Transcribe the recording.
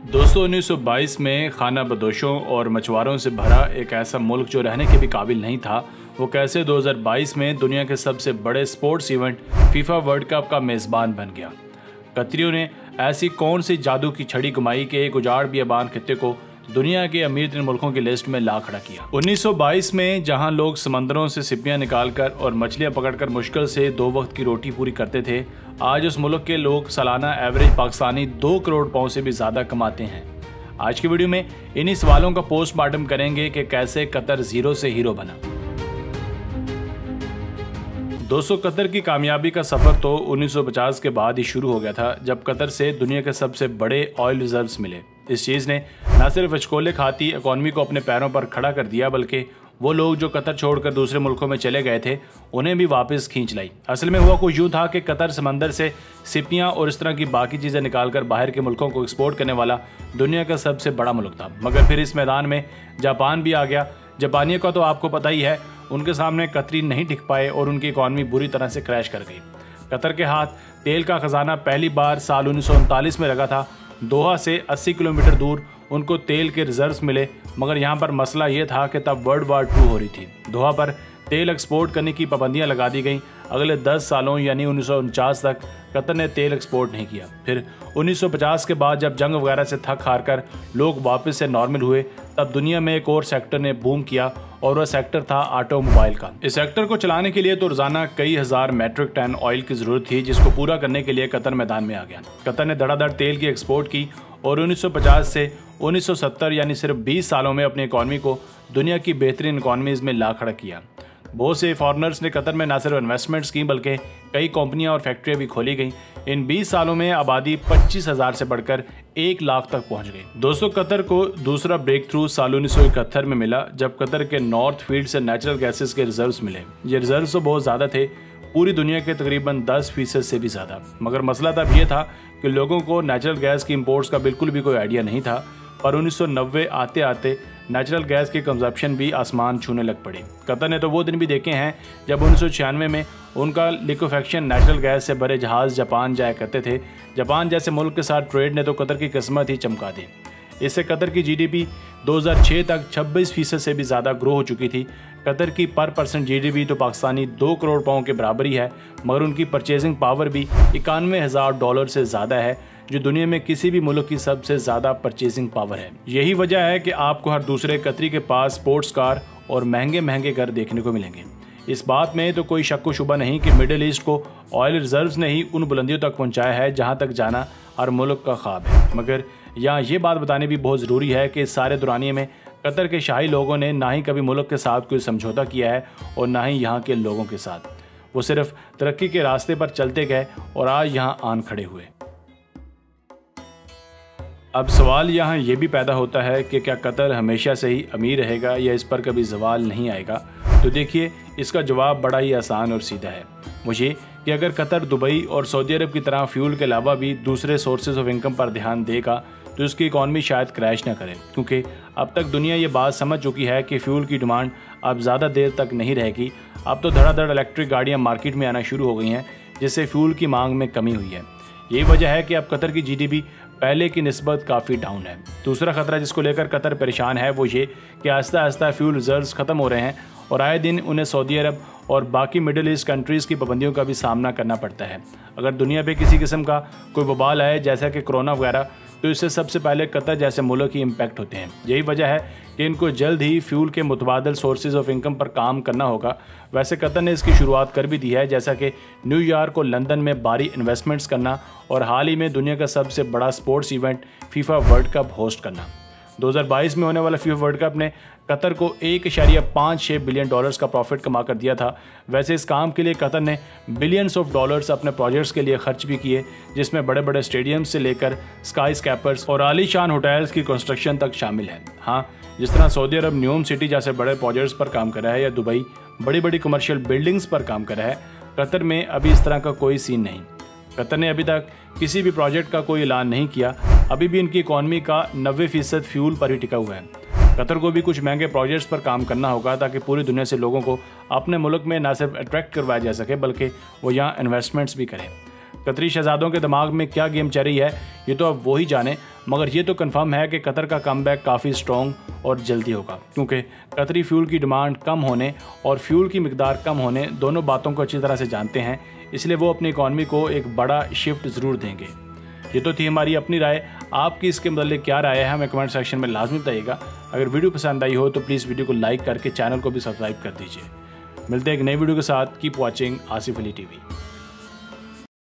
दोस्तों 1922 में खाना बदोशों और मछुआरों से भरा एक ऐसा मुल्क जो रहने के भी काबिल नहीं था, वो कैसे 2022 में दुनिया के सबसे बड़े sports event FIFA world cup का मेज़बान बन गया। कतरियों ने ऐसी कौन सी जादू की छड़ी घुमाई कि एक उजाड़ बियाबान खित्ते को दुनिया के अमीर तीन मुल्कों की लिस्ट में ला खड़ा किया। 1922 में जहां लोग समंदरों से सिपियां निकालकर और मछलियां पकड़कर मुश्किल से 2 वक्त की रोटी पूरी करते थे, आज उस मुल्क के लोग सालाना एवरेज पाकिस्तानी 2 करोड़ पाउंड से भी ज़्यादा कमाते हैं। आज की वीडियो में इन्हीं सवालों का पोस्टमार्टम करेंगे कि कैसे कतर जीरो से हीरो बना। दोस्तों, कतर की कामयाबी का सफ़र तो 1950 के बाद ही शुरू हो गया था, जब कतर से दुनिया के सबसे बड़े ऑयल रिजर्व्स मिले। इस चीज़ ने न सिर्फ अचकोले खाती इकॉनमी को अपने पैरों पर खड़ा कर दिया, बल्कि वो लोग जो कतर छोड़कर दूसरे मुल्कों में चले गए थे उन्हें भी वापस खींच लाई। असल में हुआ कुछ यूँ था कि कतर समंदर से सिपियाँ और इस तरह की बाकी चीज़ें निकालकर बाहर के मुल्कों को एक्सपोर्ट करने वाला दुनिया का सबसे बड़ा मुल्क था। मगर फिर इस मैदान में जापान भी आ गया। जापानियों का तो आपको पता ही है, उनके सामने कतरी नहीं टिक पाए और उनकी इकॉनमी बुरी तरह से क्रैश कर गई। कतर के हाथ तेल का खजाना पहली बार साल 1939 में लगा था। दोहा से 80 किलोमीटर दूर उनको तेल के रिजर्व्स मिले, मगर यहाँ पर मसला ये था कि तब वर्ल्ड वार 2 हो रही थी। दोहा पर तेल एक्सपोर्ट करने की पाबंदियाँ लगा दी गईं। अगले 10 सालों यानी 1949 तक कतर ने तेल एक्सपोर्ट नहीं किया। फिर 1950 के बाद जब जंग वगैरह से थक हार कर लोग वापस से नॉर्मल हुए, तब दुनिया में एक और सेक्टर ने बूम किया और वह सेक्टर था ऑटोमोबाइल का। इस सेक्टर को चलाने के लिए तो रोजाना कई हज़ार मैट्रिक टन ऑयल की ज़रूरत थी, जिसको पूरा करने के लिए कतर मैदान में आ गया। कतर ने धड़ाधड़ तेल की एक्सपोर्ट की और 1950 से 1970 यानी सिर्फ 20 सालों में अपनी इकॉनमी को दुनिया की बेहतरीन इकॉनमीज़ में ला खड़ा किया। बहुत से फॉरेनर्स ने कतर में न सिर्फ इन्वेस्टमेंट्स की, बल्कि कई कंपनियां और फैक्ट्रियां भी खोली गईं। इन 20 सालों में आबादी 25,000 से बढ़कर 1 लाख तक पहुंच गई। दोस्तों, कतर को दूसरा ब्रेक थ्रू साल 1971 में मिला, जब कतर के नॉर्थ फील्ड से नेचुरल गैसेस के रिजर्व्स मिले। ये रिजर्व्स तो बहुत ज़्यादा थे, पूरी दुनिया के तकरीबन 10% से भी ज़्यादा। मगर मसला तब ये था कि लोगों को नेचुरल गैस की इम्पोर्ट्स का बिल्कुल भी कोई आइडिया नहीं था। पर 1990 आते आते नेचुरल गैस की कंजप्शन भी आसमान छूने लग पड़ी। कतर ने तो वो दिन भी देखे हैं जब 1996 में उनका लिक्विफेक्शन नेचुरल गैस से भरे जहाज़ जापान जाया करते थे। जापान जैसे मुल्क के साथ ट्रेड ने तो कतर की किस्मत ही चमका दी। इससे कतर की जीडीपी 2006 तक 26% से भी ज़्यादा ग्रो हो चुकी थी। कतर की पर पर्सन जीडीपी तो पाकिस्तानी 2 करोड़ पाउंड के बराबर ही है, मगर उनकी परचेजिंग पावर भी $91,000 से ज़्यादा है, जो दुनिया में किसी भी मुल्क की सबसे ज़्यादा परचेजिंग पावर है। यही वजह है कि आपको हर दूसरे कतरी के पास स्पोर्ट्स कार और महंगे महंगे घर देखने को मिलेंगे। इस बात में तो कोई शक व शुबा नहीं कि मिडिल ईस्ट को ऑयल रिजर्व्स ने ही उन बुलंदियों तक पहुंचाया है जहां तक जाना हर मुल्क का ख्वाब है। मगर यहाँ ये बात बतानी भी बहुत ज़रूरी है कि इस सारे दौरानिए में कतर के शाही लोगों ने ना ही कभी मुल्क के साथ कोई समझौता किया है और ना ही यहाँ के लोगों के साथ। वो सिर्फ तरक्की के रास्ते पर चलते गए और आज यहाँ आन खड़े हुए। अब सवाल यहाँ ये भी पैदा होता है कि क्या कतर हमेशा से ही अमीर रहेगा या इस पर कभी सवाल नहीं आएगा? तो देखिए, इसका जवाब बड़ा ही आसान और सीधा है। मुझे कि अगर कतर दुबई और सऊदी अरब की तरह फ्यूल के अलावा भी दूसरे सोर्सेज ऑफ इनकम पर ध्यान देगा तो उसकी इकॉनमी शायद क्रैश ना करे, क्योंकि अब तक दुनिया ये बात समझ चुकी है कि फ्यूल की डिमांड अब ज़्यादा देर तक नहीं रहेगी। अब तो धड़ाधड़ इलेक्ट्रिक गाड़ियाँ मार्केट में आना शुरू हो गई हैं, जिससे फ्यूल की मांग में कमी हुई है। यही वजह है कि अब कतर की जीडीपी पहले की निस्बत काफ़ी डाउन है। दूसरा खतरा जिसको लेकर कतर परेशान है वो ये कि आहिस्ता आहिस्ता फ्यूल रिजर्व्स ख़त्म हो रहे हैं और आए दिन उन्हें सऊदी अरब और बाकी मिडिल ईस्ट कंट्रीज़ की पाबंदियों का भी सामना करना पड़ता है। अगर दुनिया पे किसी किस्म का कोई वबाल आए, जैसा कि कोरोना वगैरह, तो इससे सबसे पहले कतर जैसे मुल्क ही इम्पैक्ट होते हैं। यही वजह है कि इनको जल्द ही फ्यूल के मुतबादल सोर्सेज ऑफ इनकम पर काम करना होगा। वैसे कतर ने इसकी शुरुआत कर भी दी है, जैसा कि न्यूयॉर्क और लंदन में भारी इन्वेस्टमेंट्स करना और हाल ही में दुनिया का सबसे बड़ा sports event FIFA world cup host करना। 2022 में होने वाला फीफा वर्ल्ड कप ने कतर को $1.56 बिलियन का प्रॉफिट कमा कर दिया था। वैसे इस काम के लिए कतर ने बिलियंस ऑफ डॉलर्स अपने प्रोजेक्ट्स के लिए खर्च भी किए, जिसमें बड़े बड़े स्टेडियम्स से लेकर स्काई स्कैपर्स और आलीशान होटल्स की कंस्ट्रक्शन तक शामिल है। हाँ, जिस तरह सऊदी अरब न्यूम सिटी जैसे बड़े प्रोजेक्ट्स पर काम कर रहा है या दुबई बड़ी बड़ी कमर्शियल बिल्डिंग्स पर काम कर रहा है, कतर में अभी इस तरह का कोई सीन नहीं। कतर ने अभी तक किसी भी प्रोजेक्ट का कोई ऐलान नहीं किया। अभी भी इनकी इकॉनमी का 90% फ्यूल पर ही टिका हुआ है। कतर को भी कुछ महंगे प्रोजेक्ट्स पर काम करना होगा ताकि पूरी दुनिया से लोगों को अपने मुल्क में न सिर्फ अट्रैक्ट करवाया जा सके बल्कि वो यहाँ इन्वेस्टमेंट्स भी करें। कतरी शहजादों के दिमाग में क्या गेम चल रही है ये तो अब वो ही जाने, मगर ये तो कंफर्म है कि कतर का कमबैक काफ़ी स्ट्रॉन्ग और जल्दी होगा, क्योंकि कतरी फ्यूल की डिमांड कम होने और फ्यूल की मिकदार कम होने दोनों बातों को अच्छी तरह से जानते हैं, इसलिए वो अपनी इकॉनमी को एक बड़ा शिफ्ट ज़रूर देंगे। ये तो थी हमारी अपनी राय, आपकी इसके मतलब क्या राय है हमें कमेंट सेक्शन में लाजमी बताइएगा। अगर वीडियो पसंद आई हो तो प्लीज़ वीडियो को लाइक करके चैनल को भी सब्सक्राइब कर दीजिए। मिलते हैं एक नई वीडियो के साथ। Keep watching Asif Ali TV.